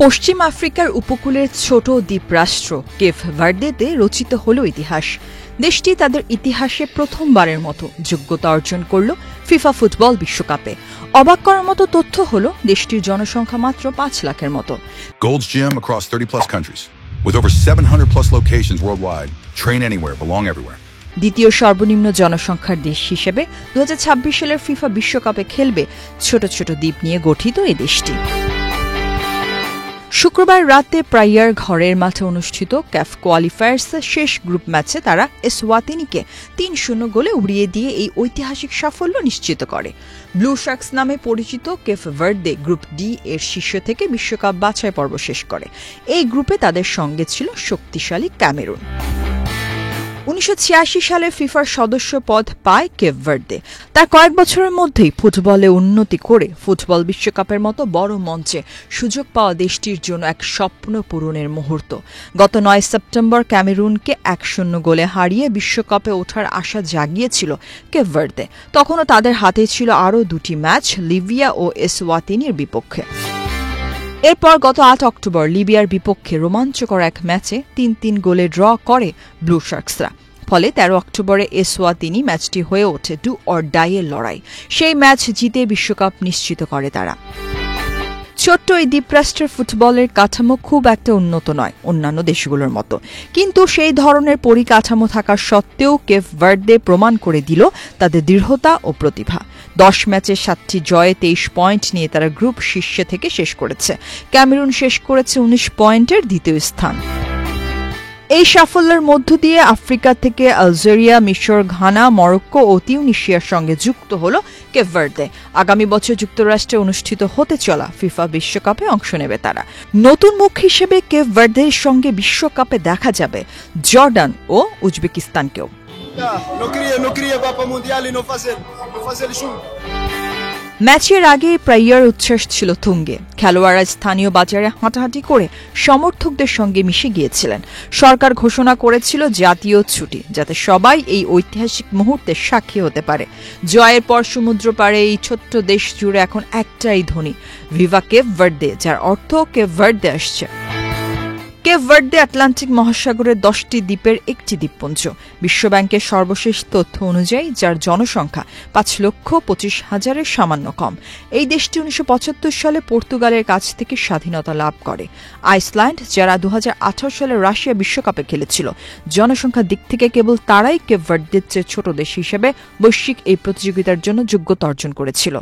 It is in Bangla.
পশ্চিম আফ্রিকার উপকূলের ছোট দ্বীপরাষ্ট্র কেপ ভার্দেতে রচিত হল ইতিহাস। দেশটি তাদের ইতিহাসে প্রথমবারের মতো যোগ্যতা অর্জন করল ফিফা ফুটবল বিশ্বকাপে। অবাক করার মতো তথ্য হল দেশটির জনসংখ্যা মাত্র 5 লাখের মতো। Gold's Gym across 30+ countries with over 700+ locations worldwide. Train anywhere, belong everywhere. দ্বিতীয় সর্বনিম্ন জনসংখ্যার দেশ হিসেবে 2026 সালের ফিফা বিশ্বকাপে খেলবে ছোট ছোট দ্বীপ নিয়ে গঠিত এই দেশটি। শুক্রবার রাতে প্রাইয়ার ঘরের মাঠে অনুষ্ঠিত ক্যাফ কোয়ালিফায়ার্সের শেষ গ্রুপ ম্যাচে তারা এসওয়াতিনিকে 3-0 গোলে উড়িয়ে দিয়ে এই ঐতিহাসিক সাফল্য নিশ্চিত করে। ব্লু শার্কস নামে পরিচিত কেপ ভার্দে গ্রুপ ডি এর শীর্ষ থেকে বিশ্বকাপ বাছাই পর্ব শেষ করে। এই গ্রুপে তাদের সঙ্গে ছিল শক্তিশালী ক্যামেরুন। 1986 সালে ফিফার সদস্য পদ পায় কেপ ভার্দে। তার কয়েক বছরের মধ্যেই ফুটবলে উন্নতি করে ফুটবল বিশ্বকাপের মতো বড় মঞ্চে সুযোগ পাওয়া দেশটির জন্য এক স্বপ্ন পূরণের মুহূর্ত। গত 9 সেপ্টেম্বর ক্যামেরুনকে 1-0 গোলে হারিয়ে বিশ্বকাপে ওঠার আশা জাগিয়েছিল কেপ ভার্দে। তখনও তাদের হাতে ছিল আরও 2টি ম্যাচ, লিবিয়া ও এসওয়াতিনির বিপক্ষে। এরপর গত 8 অক্টোবর লিবিয়ার বিপক্ষে রোমাঞ্চকর এক ম্যাচে 3-3 গোলে ড্র করে ব্লু শার্কসরা। ফলে 13 অক্টোবরে এসওয়াতিনি ম্যাচটি হয়ে ওঠে ডু অর ডাই এর লড়াই। সেই ম্যাচ জিতে বিশ্বকাপ নিশ্চিত করে তারা। ছোট্ট এই দ্বীপরাষ্ট্রের ফুটবলের কাঠামো খুব একটা উন্নত নয় অন্যান্য দেশগুলোর মতো, কিন্তু সেই ধরনের পরিকাঠামো থাকা সত্ত্বেও কেপ ভার্দে প্রমাণ করে দিল তাদের দৃঢ়তা ও প্রতিভা। 10 ম্যাচে 7টি জয়ে 23 পয়েন্ট নিয়ে তারা গ্রুপ শীর্ষে থেকে শেষ করেছে। ক্যামেরুন শেষ করেছে 19 পয়েন্টের দ্বিতীয় স্থান। এই সাফল্যের মধ্য দিয়ে আফ্রিকা থেকে আলজেরিয়া, মিশর, ঘানা, মরক্কো ও তিউনিশিয়ার সঙ্গে যুক্ত হল কেপ ভার্দে। আগামী বছর যুক্তরাষ্ট্রে অনুষ্ঠিত হতে চলা ফিফা বিশ্বকাপে অংশ নেবে তারা। নতুন মুখ হিসেবে কেপ ভার্দের সঙ্গে বিশ্বকাপে দেখা যাবে জর্ডান ও উজবেকিস্তানকেও। ম্যাচের আগে প্রাইয়ার উচ্ছ্বাস ছিল তুঙ্গে। খেলোয়াড়রা স্থানীয় বাজারে হাঁটাহাঁটি করে সমর্থকদের সঙ্গে মিশে গিয়েছিলেন। সরকার ঘোষণা করেছিল জাতীয় ছুটি, যাতে সবাই এই ঐতিহাসিক মুহূর্তের সাক্ষী হতে পারে। জয়ের পর সমুদ্র পাড়ে এই ছোট্ট দেশ জুড়ে এখন একটাই ধ্বনি, ভিভা কেপ ভার্দে, যার অর্থ কেপ ভার্দে আসছে। কেপ ভার্দে আটলান্টিক মহাসাগরের 10টি দ্বীপের একটি দ্বীপপুঞ্জ। বিশ্বব্যাংকের সর্বশেষ তথ্য অনুযায়ী যার জনসংখ্যা 5,25,000-এর সামান্য কম। এই দেশটি 1975 সালে পর্তুগালের কাছ থেকে স্বাধীনতা লাভ করে। আইসল্যান্ড, যারা 2018 সালে রাশিয়া বিশ্বকাপে খেলেছিল, জনসংখ্যার দিক থেকে কেবল তারাই কেপ ভার্দের চেয়ে ছোট দেশ হিসেবে বৈশ্বিক এই প্রতিযোগিতার জন্য যোগ্যতা অর্জন করেছিল।